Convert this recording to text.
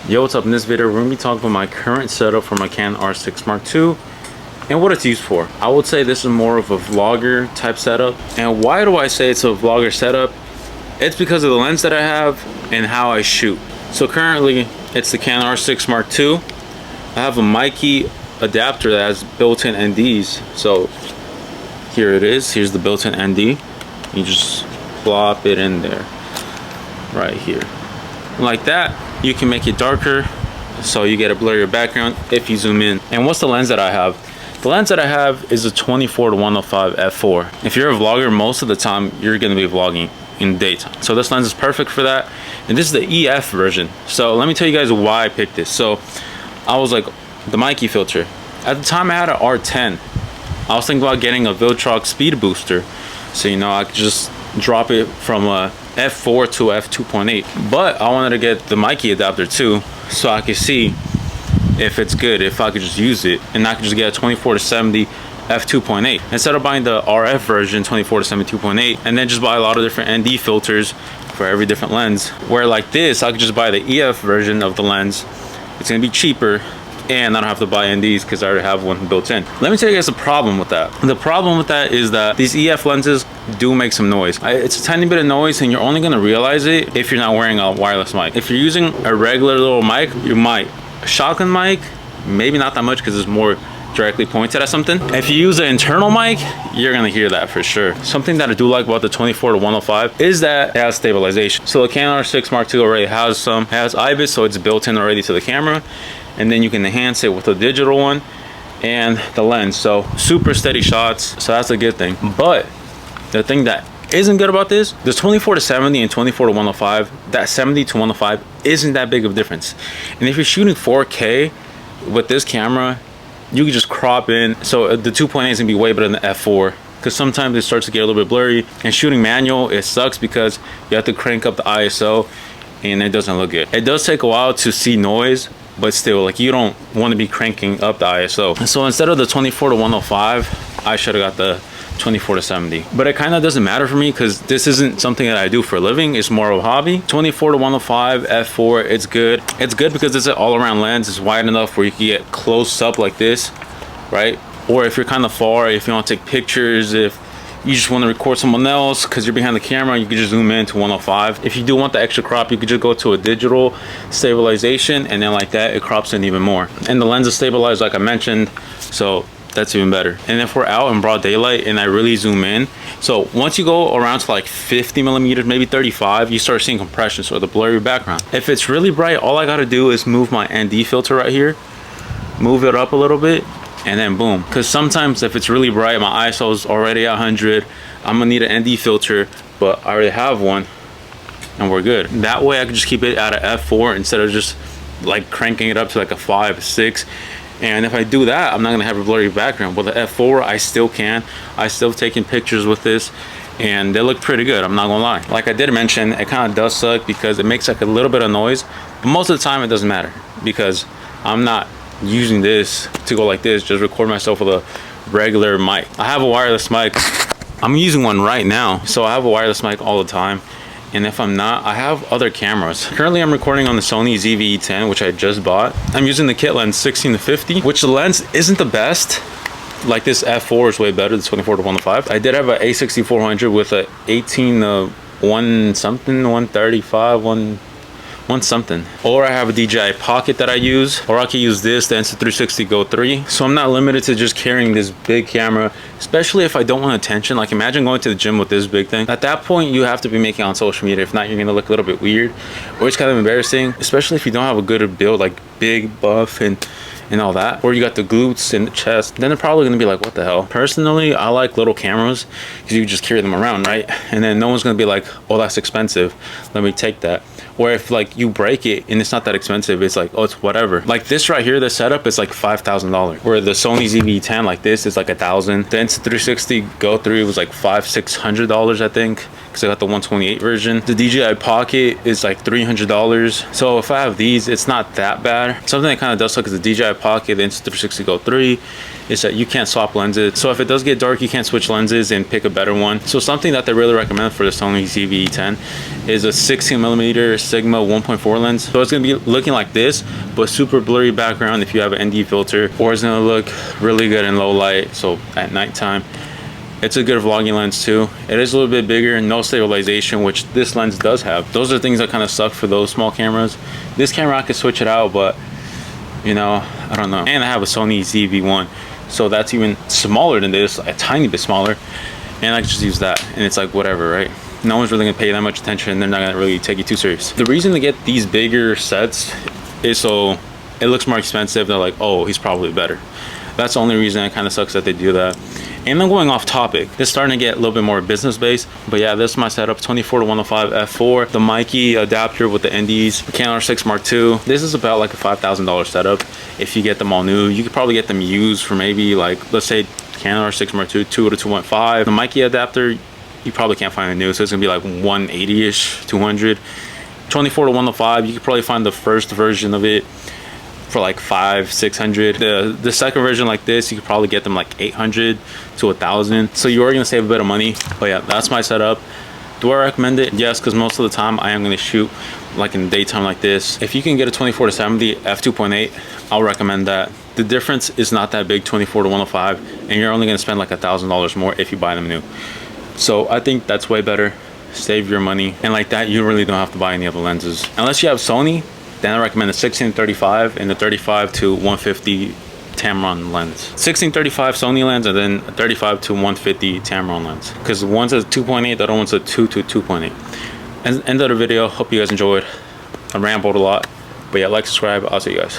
Yo, what's up? In this video, we're going to be talking about my current setup for my Canon R6 Mark II and what it's used for. I would say this is more of a vlogger type setup. And why do I say it's a vlogger setup? It's because of the lens that I have and how I shoot. So currently, it's the Canon R6 Mark II. I have a Mikey adapter that has built-in NDs. So here it is. Here's the built-in ND. You just plop it in there, right here. Like that, you can make it darker so you get a blurrier background if you zoom in. And what's the lens that I have? The lens that I have is a 24-105 f4. If you're a vlogger, most of the time you're going to be vlogging in daytime, so this lens is perfect for that. And this is the EF version. So let me tell you guys why I picked this. So I was like, the Mikey filter, at the time I had an R10. I was thinking about getting a Viltrox speed booster, so you know I could just drop it from a f4 to f2.8, but I wanted to get the Mikey adapter too, so I could see if it's good, if I could just use it, and I could just get a 24-70 f2.8 instead of buying the RF version 24-70 2.8 and then just buy a lot of different ND filters for every different lens. Where like this, I could just buy the EF version of the lens. It's gonna be cheaper, and I don't have to buy NDs because I already have one built in. Let me tell you guys the problem with that. The problem with that is that these EF lenses do make some noise. It's a tiny bit of noise, and you're only gonna realize it if you're not wearing a wireless mic. If you're using a regular little mic, you might. A shotgun mic, maybe not that much because it's more directly pointed at something. If you use an internal mic, you're gonna hear that for sure. Something that I do like about the 24-105 is that it has stabilization. So the Canon R6 Mark II already has some. It has IBIS, so it's built in already to the camera, and then you can enhance it with a digital one and the lens. So super steady shots, so that's a good thing. But the thing that isn't good about this 24-70 and 24-105, that 70-105 isn't that big of a difference. And if you're shooting 4K with this camera, you can just crop in. So the 2.8 is gonna be way better than the f4, because sometimes it starts to get a little bit blurry, and shooting manual, it sucks because you have to crank up the ISO and it doesn't look good. It does take a while to see noise, but still, like, you don't want to be cranking up the ISO. So instead of the 24-105, I should have got the 24-70. But it kind of doesn't matter for me because this isn't something that I do for a living. It's more of a hobby. 24-105 f4, it's good. It's good because it's an all-around lens. It's wide enough where you can get close up like this, right? Or if you're kind of far, if you want to take pictures, if you just want to record someone else because you're behind the camera, you can just zoom in to 105. If you do want the extra crop, you could just go to a digital stabilization, and then like that, it crops in even more. And the lens is stabilized, like I mentioned, so that's even better. And if we're out in broad daylight and I really zoom in, so once you go around to like 50 millimeters, maybe 35, you start seeing compression, so the blurry background. If it's really bright, all I gotta do is move my ND filter right here, move it up a little bit, and then boom. Because sometimes if it's really bright, my ISO is already at 100, I'm gonna need an ND filter, but I already have one and we're good. That way I can just keep it at an f4 instead of just like cranking it up to like a 5, 6. And if I do that, I'm not gonna have a blurry background. With the f4, I still can. I still taking pictures with this, and they look pretty good, I'm not gonna lie. Like I did mention, it kind of does suck because it makes like a little bit of noise, but most of the time it doesn't matter because I'm not using this to go like this, just record myself with a regular mic. I have a wireless mic. I'm using one right now, so I have a wireless mic all the time. And if I'm not, I have other cameras. Currently I'm recording on the Sony ZV-E10, which I just bought. I'm using the kit lens 16-50, which the lens isn't the best. Like this f4 is way better, the 24-105. I did have an A6400 with a 18-1 something, 135, 1 something. Or I have a DJI Pocket that I use, or I can use this, the Insta360 Go 3. So I'm not limited to just carrying this big camera, especially if I don't want attention. Like imagine going to the gym with this big thing. At that point, you have to be making it on social media. If not, you're gonna look a little bit weird, or it's kind of embarrassing, especially if you don't have a good build, like big, buff, and all that, or you got the glutes and the chest, then they're probably gonna be like, what the hell? Personally, I like little cameras because you just carry them around, right? And then no one's gonna be like, oh, that's expensive, let me take that. Or if like you break it and it's not that expensive, it's like, oh, it's whatever. Like this right here, the setup is like $5,000. Where the Sony ZV-10 like this is like $1,000. The Insta360 Go 3 was like $500-600, I think. because I got the 128 version. The DJI Pocket is like $300. So if I have these, it's not that bad. Something that kind of does suck is the DJI Pocket, the Insta360 Go 3, is that you can't swap lenses. So if it does get dark, you can't switch lenses and pick a better one. So something that they really recommend for the Sony ZV-E10 is a 16mm Sigma 1.4 lens. So it's gonna be looking like this, but super blurry background if you have an ND filter, or it's gonna look really good in low light, so at nighttime. It's a good vlogging lens too. It is a little bit bigger, no stabilization, which this lens does have. Those are things that kind of suck for those small cameras. This camera, I could switch it out, but you know, I don't know. And I have a Sony ZV-1, so that's even smaller than this, a tiny bit smaller, and I can just use that, and it's like whatever, right? No one's really gonna pay that much attention. They're not gonna really take you too serious. The reason to get these bigger sets is so it looks more expensive. They're like, oh, he's probably better. That's the only reason. It kind of sucks that they do that. And I'm going off topic. It's starting to get a little bit more business based, but yeah, this is my setup: 24-105 f4, the Mikey adapter with the NDs, the Canon R6 Mark II. This is about like a $5,000 setup. If you get them all new, you could probably get them used for maybe like, let's say Canon R6 Mark II 2 to 2.5. The Mikey adapter, you probably can't find it new, so it's gonna be like 180-ish, 200. 24-105, you could probably find the first version of it for like 500-600. The second version like this, you could probably get them like 800 to 1,000. So you are gonna save a bit of money. But yeah, that's my setup. Do I recommend it? Yes, because most of the time I am gonna shoot like in the daytime like this. If you can get a 24-70 f2.8, I'll recommend that. The difference is not that big, 24-105, and you're only gonna spend like $1,000 more if you buy them new. So I think that's way better. Save your money, and like that, you really don't have to buy any other lenses unless you have Sony. Then I recommend the 16-35 and the 35-150 Tamron lens. 16-35 Sony lens, and then a 35-150 Tamron lens, because one's a 2.8, the other one's a 2 to 2.8. And end of the video. Hope you guys enjoyed. I rambled a lot, but yeah, like, subscribe. I'll see you guys.